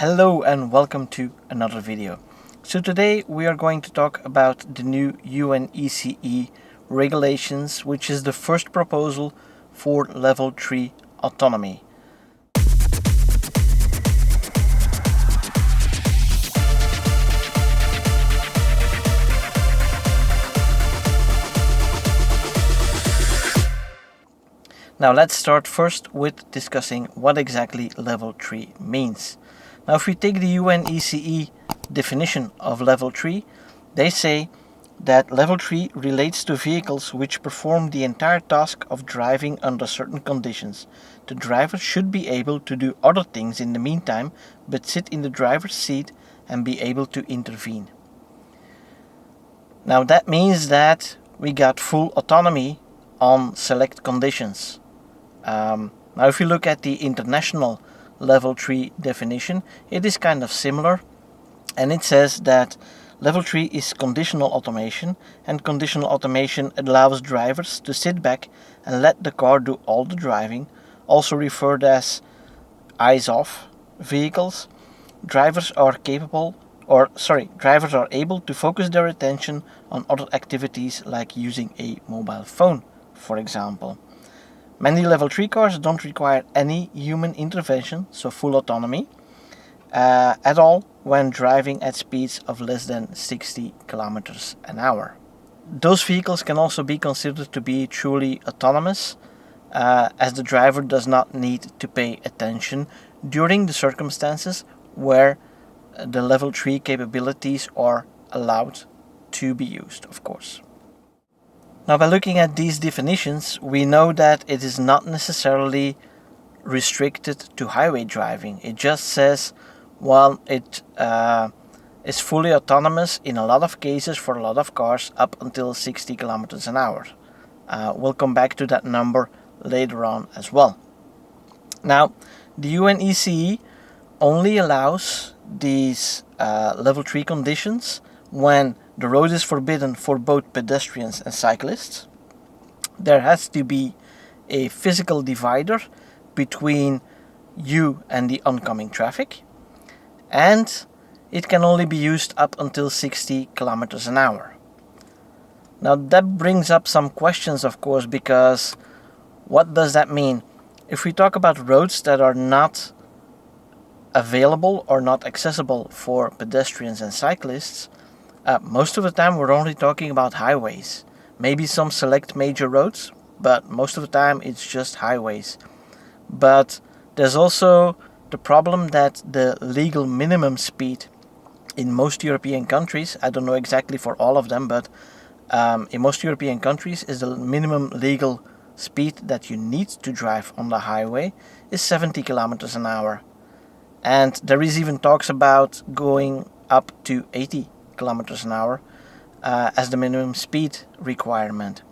Hello and welcome to another video. So today we are going to talk about the new UNECE regulations, which is the first proposal for level 3 autonomy. Now let's start first with discussing what exactly level 3 means. Now if we take the UNECE definition of level 3, they say that level 3 relates to vehicles which perform the entire task of driving under certain conditions. The driver should be able to do other things in the meantime, but sit in the driver's seat and be able to intervene. Now that means that we got full autonomy on select conditions. Now if you look at the international level 3 definition, it is kind of similar, and it says that level 3 is conditional automation, and conditional automation allows drivers to sit back and let the car do all the driving, also referred as eyes off vehicles. Drivers are able to focus their attention on other activities like using a mobile phone, for example. Many level 3 cars don't require any human intervention, so full autonomy, at all when driving at speeds of less than 60 kilometers an hour. Those vehicles can also be considered to be truly autonomous, as the driver does not need to pay attention during the circumstances where the level 3 capabilities are allowed to be used, of course. Now, by looking at these definitions, we know that it is not necessarily restricted to highway driving. It just says, well, it is fully autonomous in a lot of cases for a lot of cars up until 60 kilometers an hour. We'll come back to that number later on as well. Now, the UNECE only allows these level 3 conditions when the road is forbidden for both pedestrians and cyclists. There has to be a physical divider between you and the oncoming traffic, and it can only be used up until 60 kilometers an hour. Now that brings up some questions, of course, because what does that mean? If we talk about roads that are not available or not accessible for pedestrians and cyclists, most of the time we're only talking about highways. Maybe some select major roads, but most of the time it's just highways. But there's also the problem that the legal minimum speed in most European countries, I don't know exactly for all of them, but in most European countries is the minimum legal speed that you need to drive on the highway is 70 kilometers an hour. And there is even talks about going up to 80 kilometers an hour as the minimum speed requirement.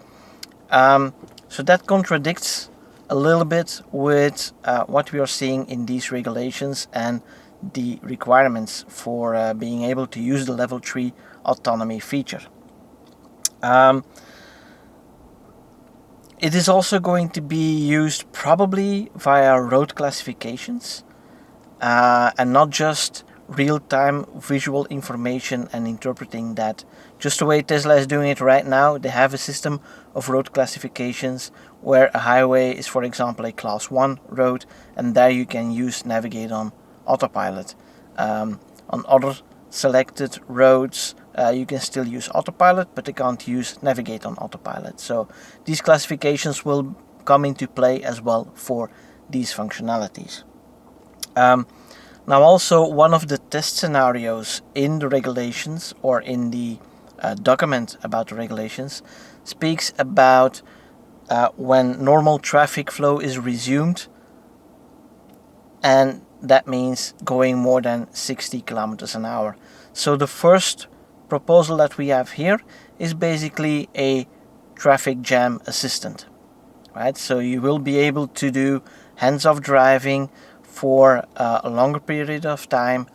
So that contradicts a little bit with what we are seeing in these regulations and the requirements for being able to use the level 3 autonomy feature. It is also going to be used probably via road classifications and not just real-time visual information and interpreting that. Just the way Tesla is doing it right now, they have a system of road classifications where a highway is, for example, a class 1 road, and there you can use navigate on autopilot. On other selected roads you can still use autopilot, but they can't use navigate on autopilot. So these classifications will come into play as well for these functionalities. Now also, one of the test scenarios in the regulations or in the document about the regulations speaks about when normal traffic flow is resumed, and that means going more than 60 kilometers an hour. So the first proposal that we have here is basically a traffic jam assistant, right? So you will be able to do hands-off driving for a longer period of time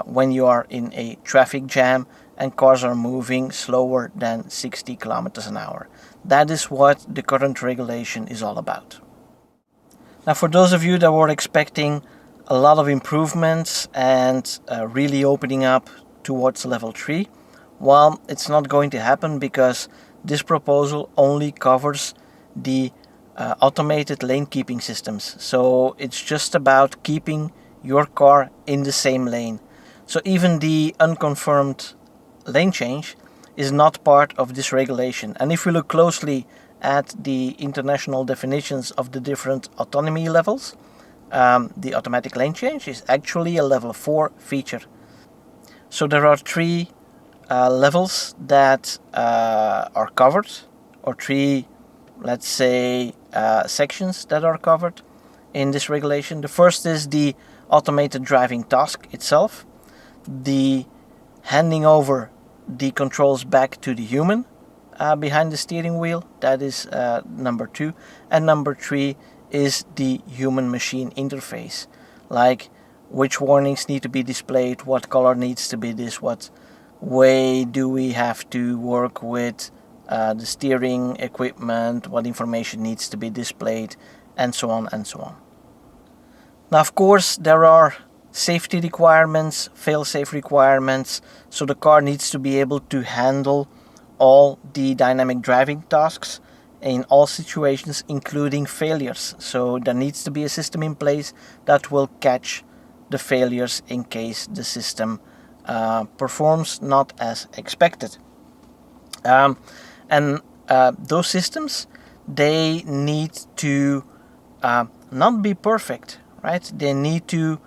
when you are in a traffic jam and cars are moving slower than 60 kilometers an hour. That is what the current regulation is all about. Now, for those of you that were expecting a lot of improvements and really opening up towards level 3. Well, it's not going to happen because this proposal only covers the automated lane keeping systems. So it's just about keeping your car in the same lane. So even the unconfirmed lane change is not part of this regulation. And if we look closely at the international definitions of the different autonomy levels, the automatic lane change is actually a level 4 feature. So there are 3 levels that are covered, or 3, let's say, sections that are covered in this regulation. The first is the automated driving task itself, the handing over the controls back to the human behind the steering wheel, that is number 2, and number 3 is the human-machine interface, like which warnings need to be displayed, what color needs to be this, what way do we have to work with the steering equipment, what information needs to be displayed, and so on and so on. Now, of course, there are safety requirements, fail-safe requirements, so the car needs to be able to handle all the dynamic driving tasks in all situations, including failures. So there needs to be a system in place that will catch the failures in case the system performs not as expected. And those systems, they need to not be perfect, right? They need to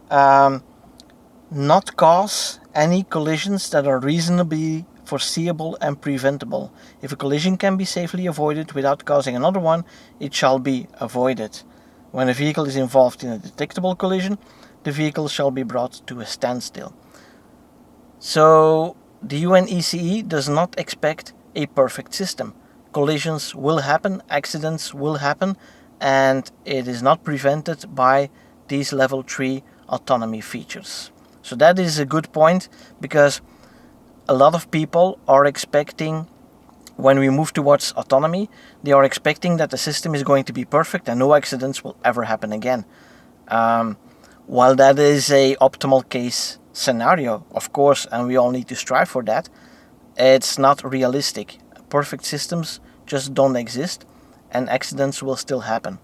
not cause any collisions that are reasonably foreseeable and preventable. If a collision can be safely avoided without causing another one, it shall be avoided. When a vehicle is involved in a detectable collision, the vehicle shall be brought to a standstill. So the UNECE does not expect a perfect system. Collisions will happen, accidents will happen, and it is not prevented by these level 3 autonomy features. So that is a good point, because a lot of people are expecting, when we move towards autonomy, they are expecting that the system is going to be perfect and no accidents will ever happen again. While that is a optimal case scenario, of course, and we all need to strive for that, it's not realistic. Perfect systems just don't exist, and accidents will still happen.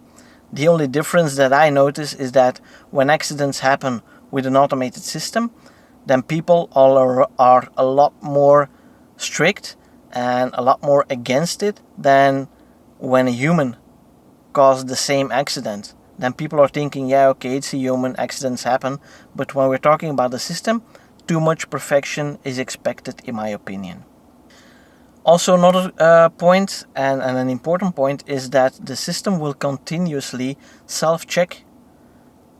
The only difference that I notice is that when accidents happen with an automated system, then people are a lot more strict and a lot more against it than when a human caused the same accident. Then people are thinking, yeah, okay, it's a human, accidents happen. But when we're talking about the system, too much perfection is expected, in my opinion. Also, another point, and an important point, is that the system will continuously self-check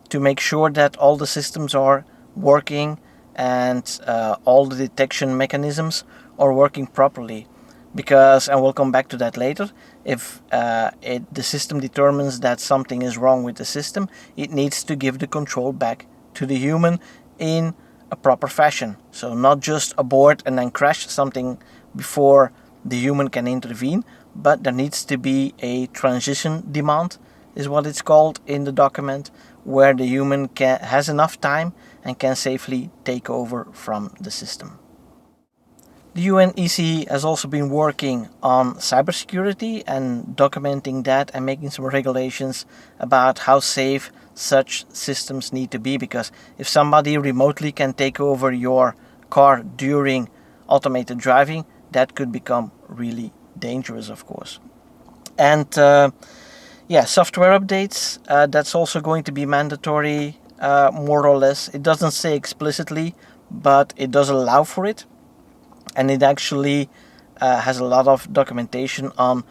to make sure that all the systems are working and all the detection mechanisms are working properly. Because, and we'll come back to that later, if the system determines that something is wrong with the system, it needs to give the control back to the human in a proper fashion. So not just abort and then crash something before the human can intervene, but there needs to be a transition demand, is what it's called in the document, where the human has enough time and can safely take over from the system. The UNECE has also been working on cybersecurity and documenting that and making some regulations about how safe such systems need to be, because if somebody remotely can take over your car during automated driving, that could become really dangerous, of course. And software updates, that's also going to be mandatory, more or less. It doesn't say explicitly, but it does allow for it. And it actually has a lot of documentation on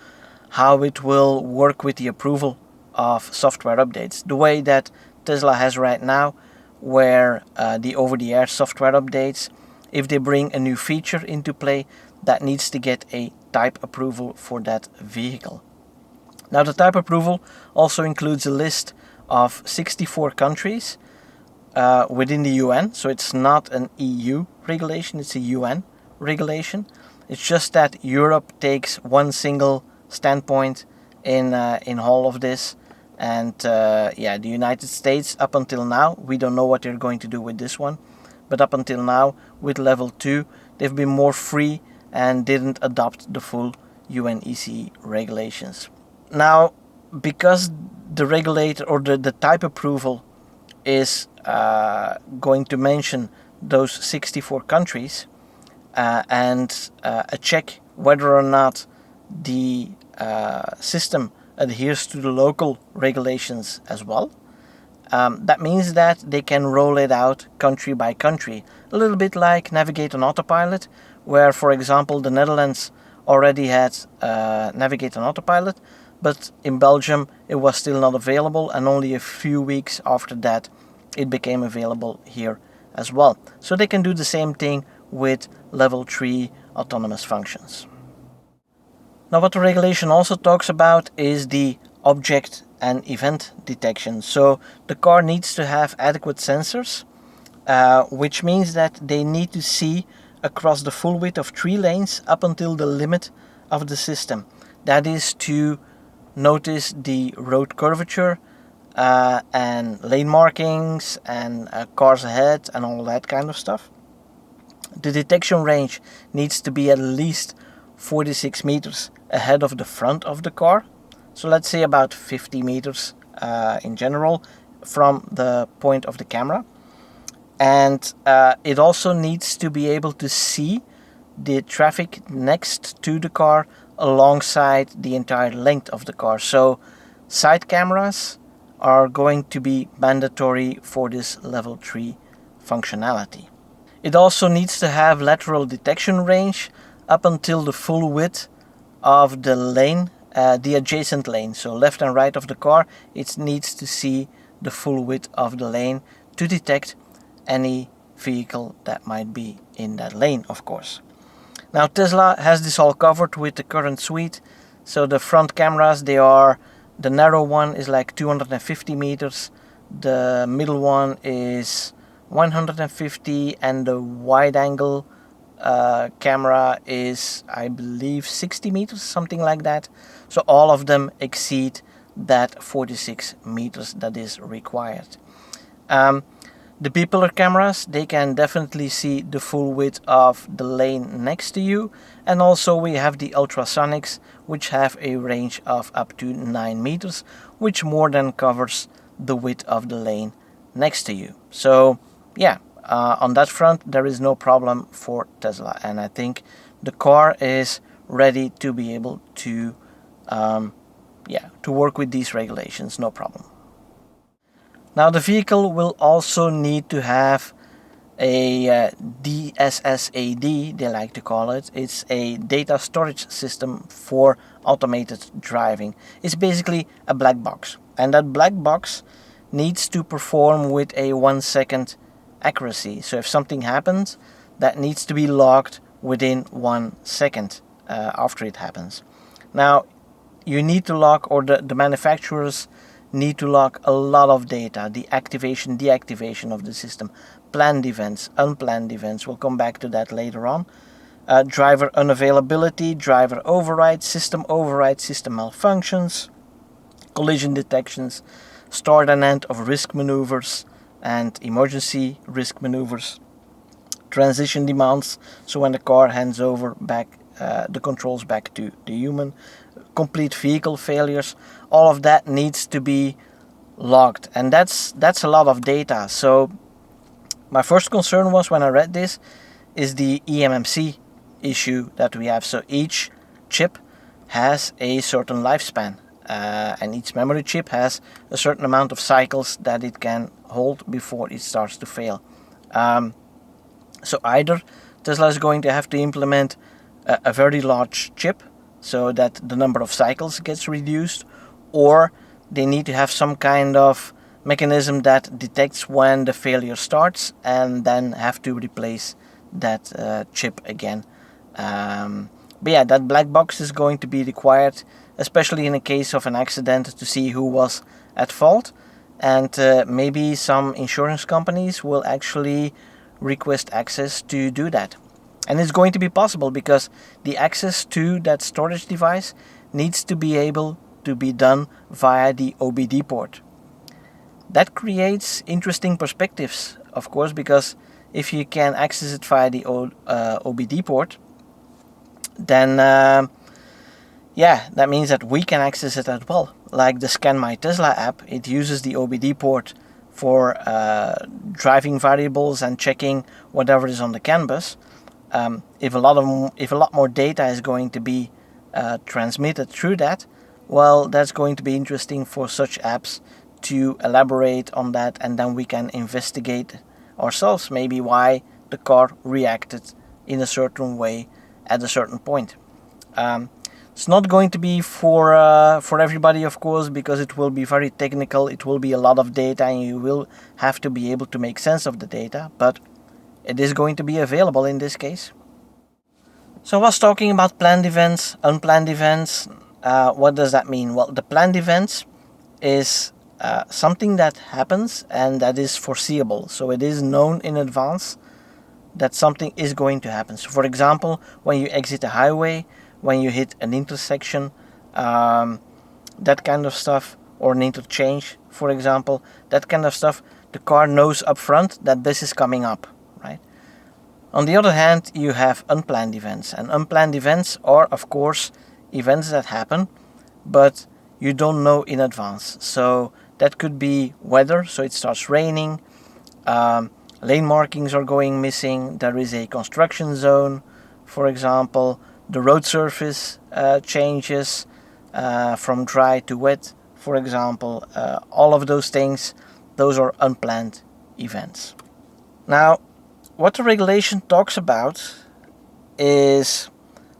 how it will work with the approval of software updates. The way that Tesla has right now, where the over-the-air software updates, if they bring a new feature into play, that needs to get a type approval for that vehicle. Now, the type approval also includes a list of 64 countries within the UN. So it's not an EU regulation, it's a UN regulation. It's just that Europe takes one single standpoint in all of this, And yeah, the United States, up until now, we don't know what they're going to do with this one, but up until now, with level 2, they've been more free and didn't adopt the full UNECE regulations. Now, because the regulator or the type approval is going to mention those 64 countries and a check whether or not the system adheres to the local regulations as well. That means that they can roll it out country by country, a little bit like Navigate on Autopilot, where, for example, the Netherlands already had Navigate on Autopilot, but in Belgium it was still not available, and only a few weeks after that it became available here as well. So they can do the same thing with level 3 autonomous functions. Now, what the regulation also talks about is the object and event detection. So the car needs to have adequate sensors, which means that they need to see across the full width of 3 lanes up until the limit of the system. That is to notice the road curvature and lane markings and cars ahead and all that kind of stuff. The detection range needs to be at least 46 meters ahead of the front of the car. So let's say about 50 meters in general from the point of the camera. And it also needs to be able to see the traffic next to the car alongside the entire length of the car. So side cameras are going to be mandatory for this level 3 functionality. It also needs to have lateral detection range up until the full width of the lane, the adjacent lane. So left and right of the car, it needs to see the full width of the lane to detect any vehicle that might be in that lane, of course. Now, Tesla has this all covered with the current suite. So the front cameras, the narrow one is like 250 meters, the middle one is 150, and the wide angle camera is, I believe, 60 meters, something like that. So all of them exceed that 46 meters that is required. The B-pillar cameras, they can definitely see the full width of the lane next to you. And also we have the ultrasonics, which have a range of up to 9 meters, which more than covers the width of the lane next to you. So yeah, on that front there is no problem for Tesla, and I think the car is ready to be able to work with these regulations, no problem. Now, the vehicle will also need to have a DSSAD, they like to call it. It's a data storage system for automated driving. It's basically a black box, and that black box needs to perform with a 1-second accuracy. So if something happens, that needs to be logged within 1 second after it happens. Now, you need to log, or the manufacturers need to log a lot of data: the activation, deactivation of the system, planned events, unplanned events. We'll come back to that later on. Driver unavailability, driver override, system malfunctions, collision detections, start and end of risk maneuvers and emergency risk maneuvers, transition demands, so when the car hands over back the controls back to the human, complete vehicle failures. All of that needs to be logged, and that's a lot of data. So my first concern was, when I read this, is the eMMC issue that we have. So each chip has a certain lifespan, and each memory chip has a certain amount of cycles that it can hold before it starts to fail. So either Tesla is going to have to implement a very large chip so that the number of cycles gets reduced, or they need to have some kind of mechanism that detects when the failure starts and then have to replace that chip again. But yeah, that black box is going to be required, especially in a case of an accident, to see who was at fault. And maybe some insurance companies will actually request access to do that. And it's going to be possible because the access to that storage device needs to be able to be done via the OBD port. That creates interesting perspectives, of course, because if you can access it via the OBD port, then yeah, that means that we can access it as well. Like the Scan My Tesla app, it uses the OBD port for driving variables and checking whatever is on the canvas. If a lot more data is going to be transmitted through that, well, that's going to be interesting for such apps to elaborate on that, and then we can investigate ourselves maybe why the car reacted in a certain way at a certain point. It's not going to be for everybody, of course, because it will be very technical. It will be a lot of data, and you will have to be able to make sense of the data, but it is going to be available in this case. So I was talking about planned events, unplanned events. What does that mean? Well, the planned events is something that happens and that is foreseeable. So it is known in advance that something is going to happen. So for example, when you exit a highway, when you hit an intersection, that kind of stuff, or an interchange, for example, that kind of stuff, the car knows up front that this is coming up, right? On the other hand, you have unplanned events, and unplanned events are, of course, events that happen, but you don't know in advance. So that could be weather, so it starts raining, lane markings are going missing, there is a construction zone, for example, the road surface changes from dry to wet, for example. All of those things, those are unplanned events. Now, what the regulation talks about is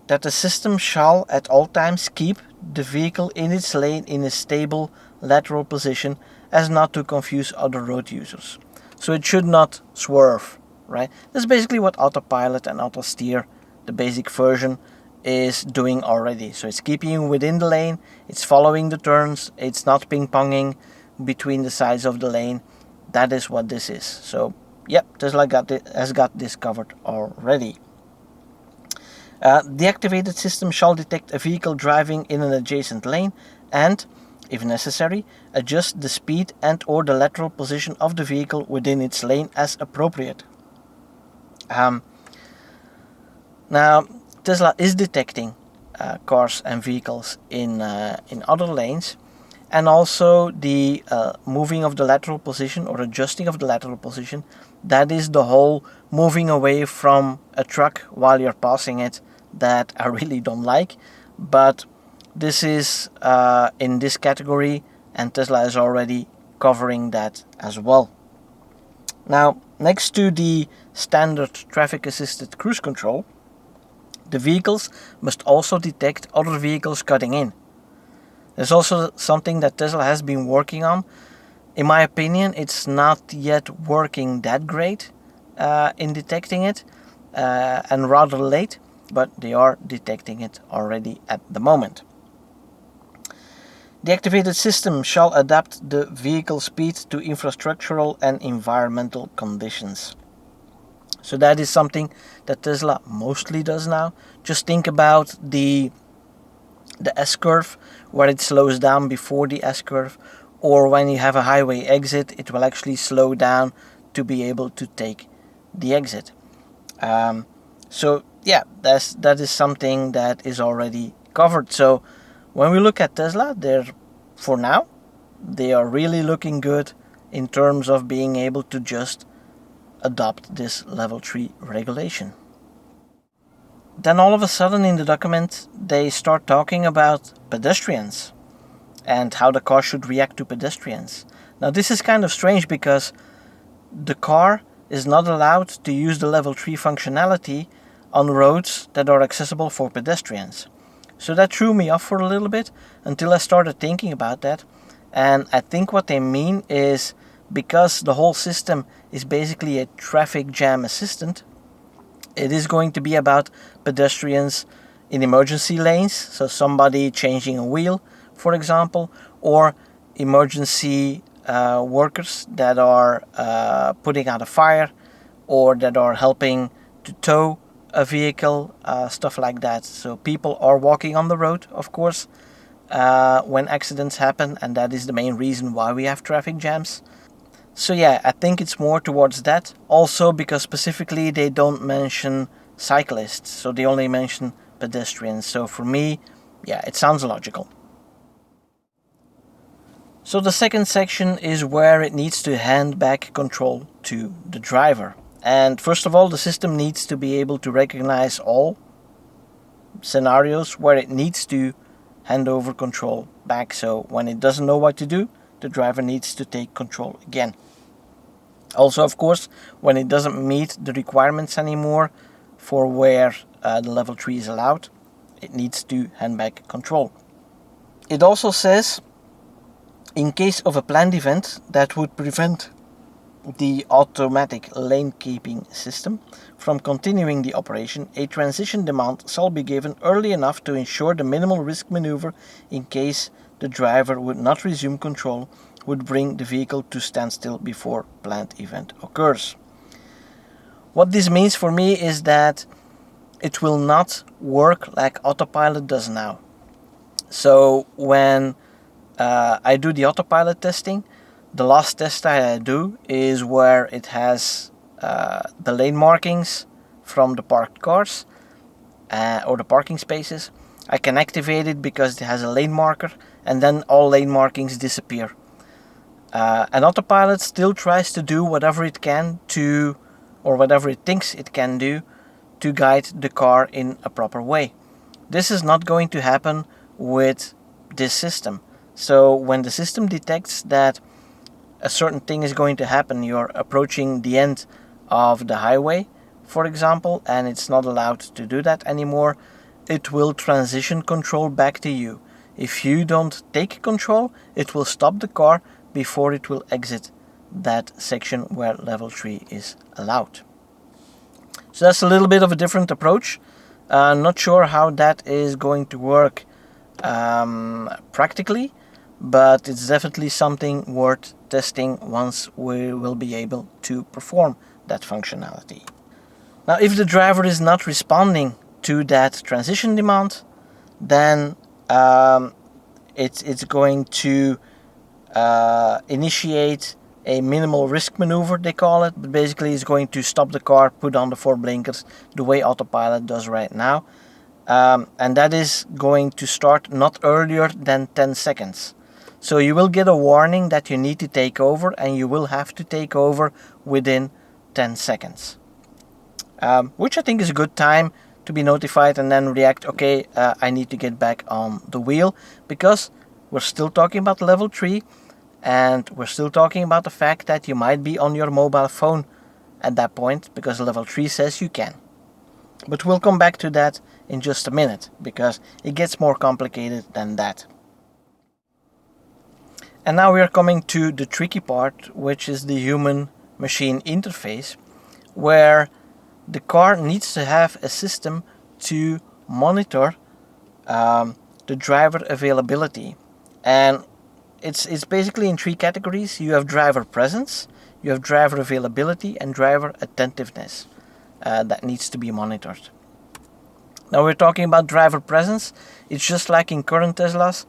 that the system shall at all times keep the vehicle in its lane in a stable lateral position as not to confuse other road users. So it should not swerve, right? That's basically what autopilot and auto steer, the basic version, is doing already. So it's keeping you within the lane, it's following the turns, it's not ping-ponging between the sides of the lane. That is what this is. So yep, Tesla has got this covered already. The activated system shall detect a vehicle driving in an adjacent lane and, if necessary, adjust the speed and or the lateral position of the vehicle within its lane as appropriate. Now, Tesla is detecting cars and vehicles in other lanes, and also the moving of the lateral position or adjusting of the lateral position. That is the whole moving away from a truck while you're passing it that I really don't like, but this is in this category, and Tesla is already covering that as well. Now, next to the standard traffic assisted cruise control, the vehicles must also detect other vehicles cutting in. There's also something that Tesla has been working on. In my opinion, it's not yet working that great in detecting it, and rather late, but they are detecting it already at the moment. The activated system shall adapt the vehicle speed to infrastructural and environmental conditions. So that is something that Tesla mostly does now. Just think about the S-curve, where it slows down before the S-curve, or when you have a highway exit, it will actually slow down to be able to take the exit. So yeah, that is something that is already covered. So when we look at Tesla, for now, they are really looking good in terms of being able to just adopt this level 3 regulation. Then all of a sudden in the document they start talking about pedestrians and how the car should react to pedestrians. Now this is kind of strange because the car is not allowed to use the level 3 functionality on roads that are accessible for pedestrians. So that threw me off for a little bit until I started thinking about that, and I think what they mean is because the whole system is basically a traffic jam assistant, it is going to be about pedestrians in emergency lanes, so somebody changing a wheel, for example, or emergency workers that are putting out a fire or that are helping to tow a vehicle, stuff like that. So people are walking on the road, of course, when accidents happen, and that is the main reason why we have traffic jams. So yeah, I think it's more towards that. Also because specifically they don't mention cyclists, so they only mention pedestrians. So for me, yeah, it sounds logical. So the second section is where it needs to hand back control to the driver. And first of all, the system needs to be able to recognize all scenarios where it needs to hand over control back. So when it doesn't know what to do, the driver needs to take control again. Also, of course, when it doesn't meet the requirements anymore for where the level 3 is allowed, it needs to hand back control. It also says, in case of a planned event that would prevent the automatic lane keeping system from continuing the operation, a transition demand shall be given early enough to ensure the minimal risk maneuver in case the driver would not resume control would bring the vehicle to standstill before planned event occurs. What this means for me is that it will not work like autopilot does now. So when I do the autopilot testing, the last test I do is where it has the lane markings from the parked cars or the parking spaces. I can activate it because it has a lane marker, and then all lane markings disappear. An autopilot still tries to do whatever it can to, or whatever it thinks it can do, to guide the car in a proper way. This is not going to happen with this system. So when the system detects that a certain thing is going to happen, you're approaching the end of the highway, for example, and it's not allowed to do that anymore, it will transition control back to you. If you don't take control, it will stop the car before it will exit that section where level 3 is allowed. So that's a little bit of a different approach. Not sure how that is going to work practically, but it's definitely something worth testing once we will be able to perform that functionality. Now, if the driver is not responding to that transition demand, then it's going to initiate a minimal risk maneuver, they call it, but basically it's going to stop the car, put on the 4 blinkers the way autopilot does right now, and that is going to start not earlier than 10 seconds. So you will get a warning that you need to take over, and you will have to take over within 10 seconds, which I think is a good time to be notified and then react, okay, I need to get back on the wheel, because we're still talking about level 3, and we're still talking about the fact that you might be on your mobile phone at that point, because level 3 says you can. But we'll come back to that in just a minute, because it gets more complicated than that. And now we are coming to the tricky part, which is the human-machine interface, where the car needs to have a system to monitor the driver availability. And it's basically in 3 categories. You have driver presence, you have driver availability, and driver attentiveness that needs to be monitored. Now we're talking about driver presence. It's just like in current Teslas.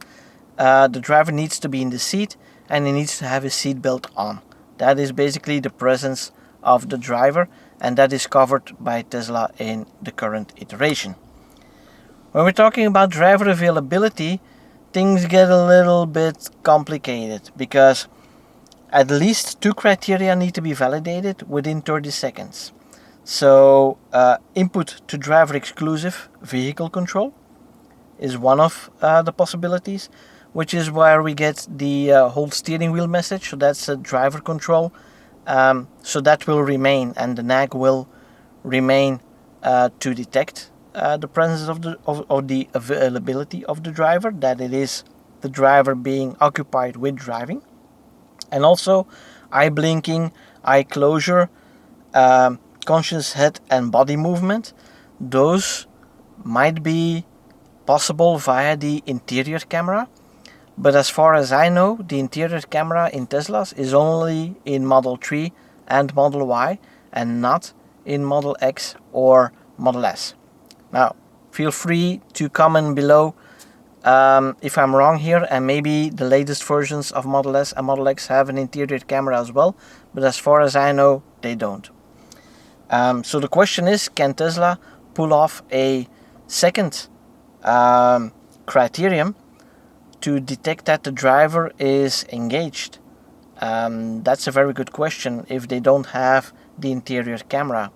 The driver needs to be in the seat, and he needs to have his seat belt on. That is basically the presence of the driver, and that is covered by Tesla in the current iteration. When we're talking about driver availability, things get a little bit complicated, because at least 2 criteria need to be validated within 30 seconds. So input to driver exclusive vehicle control is one of the possibilities, which is where we get the hold steering wheel message. So that's a driver control. So that will remain, and the nag will remain to detect the presence of the availability of the driver, that it is the driver being occupied with driving. And also eye blinking, eye closure, conscious head and body movement. Those might be possible via the interior camera, but as far as I know, the interior camera in Teslas is only in Model 3 and Model Y, and not in Model X or Model S. Now, feel free to comment below if I'm wrong here, and maybe the latest versions of Model S and Model X have an interior camera as well, but as far as I know, they don't. So the question is, can Tesla pull off a second criterion to detect that the driver is engaged? That's a very good question if they don't have the interior camera.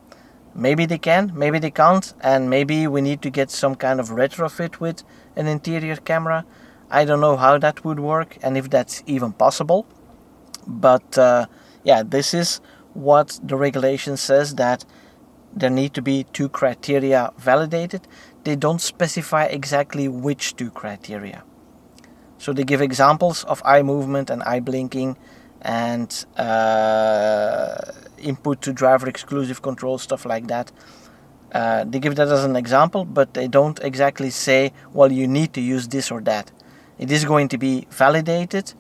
Maybe they can, maybe they can't, and maybe we need to get some kind of retrofit with an interior camera. I don't know how that would work and if that's even possible. But yeah, this is what the regulation says, that there need to be 2 criteria validated. They don't specify exactly which 2 criteria. So they give examples of eye movement and eye blinking and input to driver exclusive control, stuff like that. They give that as an example, but they don't exactly say, well, you need to use this or that. It is going to be validated,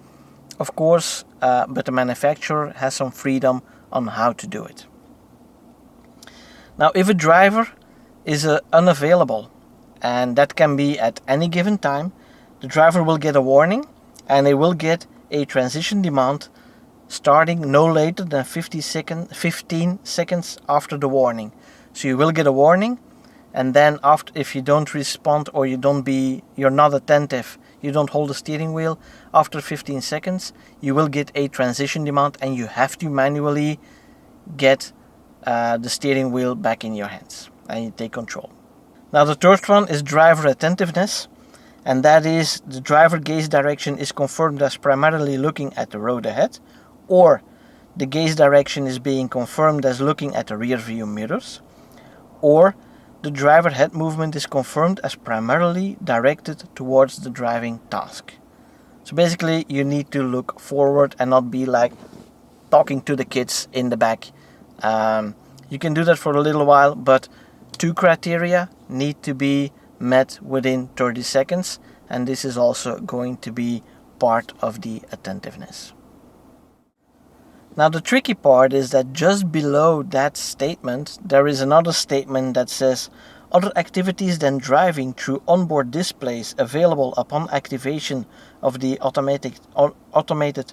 of course, but the manufacturer has some freedom on how to do it. Now, if a driver is unavailable, and that can be at any given time, the driver will get a warning, and they will get a transition demand starting no later than 15 seconds after the warning. So you will get a warning, and then after, if you don't respond or you're not attentive, you don't hold the steering wheel, after 15 seconds you will get a transition demand, and you have to manually get the steering wheel back in your hands and you take control. Now the third one is driver attentiveness, and that is the driver gaze direction is confirmed as primarily looking at the road ahead, or the gaze direction is being confirmed as looking at the rear view mirrors, or the driver head movement is confirmed as primarily directed towards the driving task. So basically you need to look forward and not be like talking to the kids in the back. You can do that for a little while, but 2 criteria need to be met within 30 seconds, and this is also going to be part of the attentiveness. Now the tricky part is that just below that statement there is another statement that says other activities than driving through onboard displays available upon activation of the automated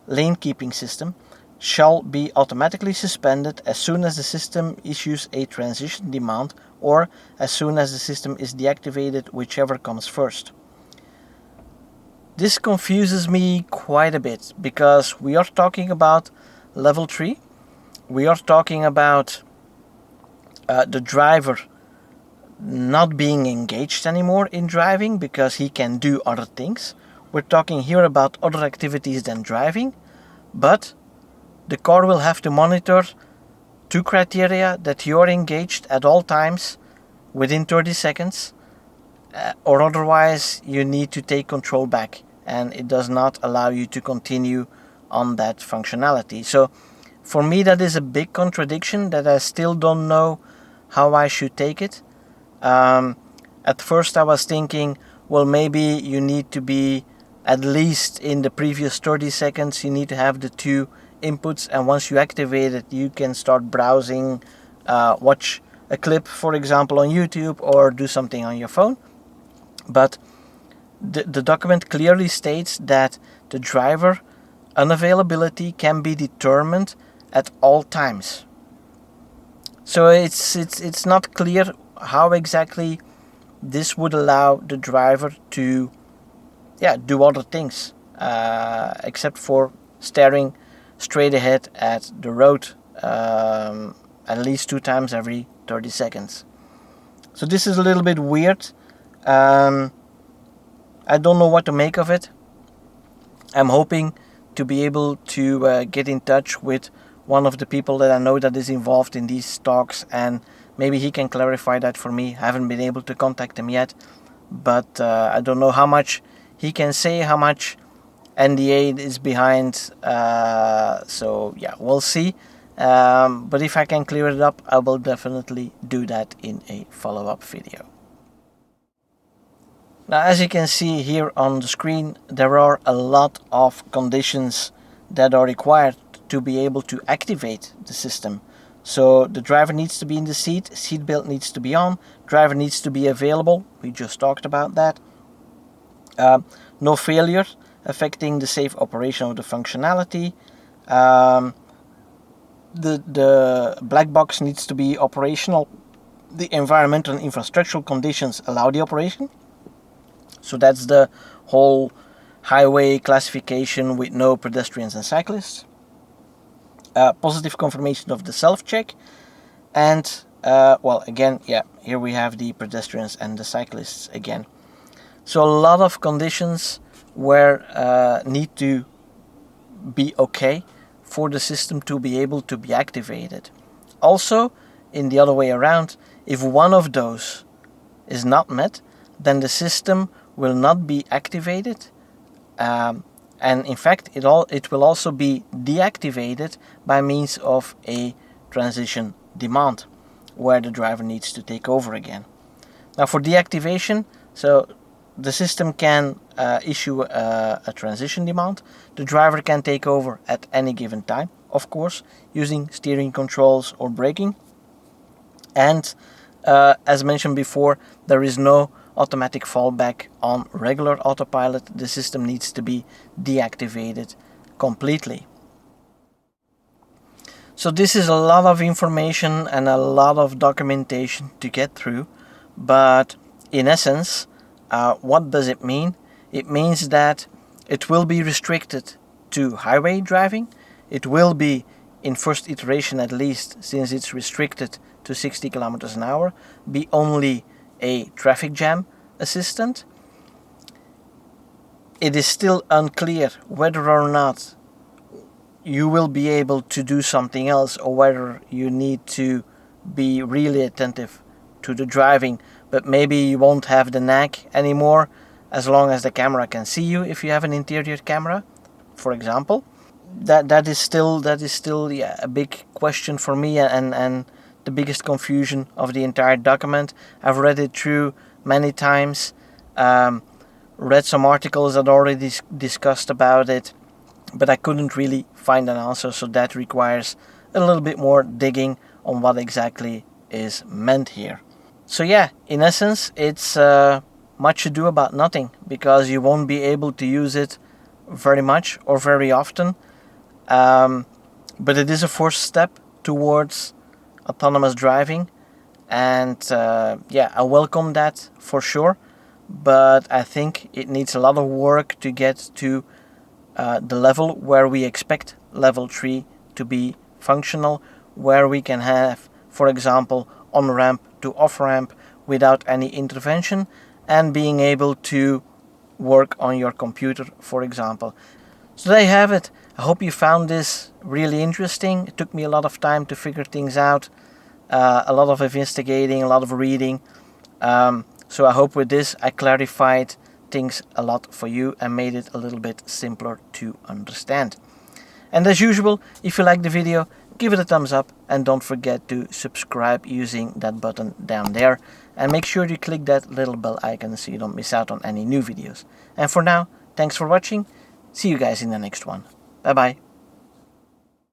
lane keeping system shall be automatically suspended as soon as the system issues a transition demand or as soon as the system is deactivated, whichever comes first. This confuses me quite a bit because we are talking about level 3. We are talking about the driver not being engaged anymore in driving because he can do other things. We're talking here about other activities than driving, but the car will have to monitor 2 criteria: that you're engaged at all times within 30 seconds, or otherwise you need to take control back, and it does not allow you to continue on that functionality. So for me that is a big contradiction that I still don't know how I should take it. At first I was thinking, well, maybe you need to be at least in the previous 30 seconds, you need to have the 2 inputs, and once you activate it you can start browsing, watch a clip for example on YouTube or do something on your phone. But the document clearly states that the driver unavailability can be determined at all times. So it's not clear how exactly this would allow the driver to do other things except for staring straight ahead at the road at least 2 times every 30 seconds. So this is a little bit weird. I don't know what to make of it. I'm hoping to be able to get in touch with one of the people that I know that is involved in these talks, and maybe he can clarify that for me. I haven't been able to contact him yet, but I don't know how much he can say, how much NDA is behind, so yeah, we'll see. But if I can clear it up, I will definitely do that in a follow-up video. Now, as you can see here on the screen, there are a lot of conditions that are required to be able to activate the system. So the driver needs to be in the seat belt needs to be on, driver needs to be available, we just talked about that. No failure affecting the safe operation of the functionality. The black box needs to be operational. The environmental and infrastructural conditions allow the operation. So that's the whole highway classification with no pedestrians and cyclists. Positive confirmation of the self-check. And, well, again, yeah, here we have the pedestrians and the cyclists again. So a lot of conditions where need to be okay for the system to be able to be activated. Also, in the other way around, if one of those is not met, then the system will not be activated, and in fact it will also be deactivated by means of a transition demand, where the driver needs to take over again. Now for deactivation, so the system can issue a transition demand. The driver can take over at any given time, of course, using steering controls or braking. And as mentioned before, there is no automatic fallback on regular autopilot. The system needs to be deactivated completely. So this is a lot of information and a lot of documentation to get through, but in essence, what does it mean? It means that it will be restricted to highway driving. It will be, in first iteration at least, since it's restricted to 60 kilometers an hour, be only a traffic jam assistant. It is still unclear whether or not you will be able to do something else, or whether you need to be really attentive to the driving, but maybe you won't have the nag anymore as long as the camera can see you if you have an interior camera, for example. That is still yeah, a big question for me, and the biggest confusion of the entire document. I've read it through many times, read some articles that already discussed about it, but I couldn't really find an answer, so that requires a little bit more digging on what exactly is meant here. So yeah, in essence, it's much ado about nothing, because you won't be able to use it very much or very often, but it is a first step towards autonomous driving, and yeah, I welcome that for sure, but I think it needs a lot of work to get to the level where we expect level 3 to be functional, where we can have, for example, on-ramp to off-ramp without any intervention, and being able to work on your computer, for example. So there you have it. I hope you found this really interesting. It took me a lot of time to figure things out, a lot of investigating, a lot of reading. So I hope with this I clarified things a lot for you and made it a little bit simpler to understand. And as usual, if you like the video, give it a thumbs up, and don't forget to subscribe using that button down there, and make sure you click that little bell icon so you don't miss out on any new videos. And for now, thanks for watching. See you guys in the next one. Bye bye.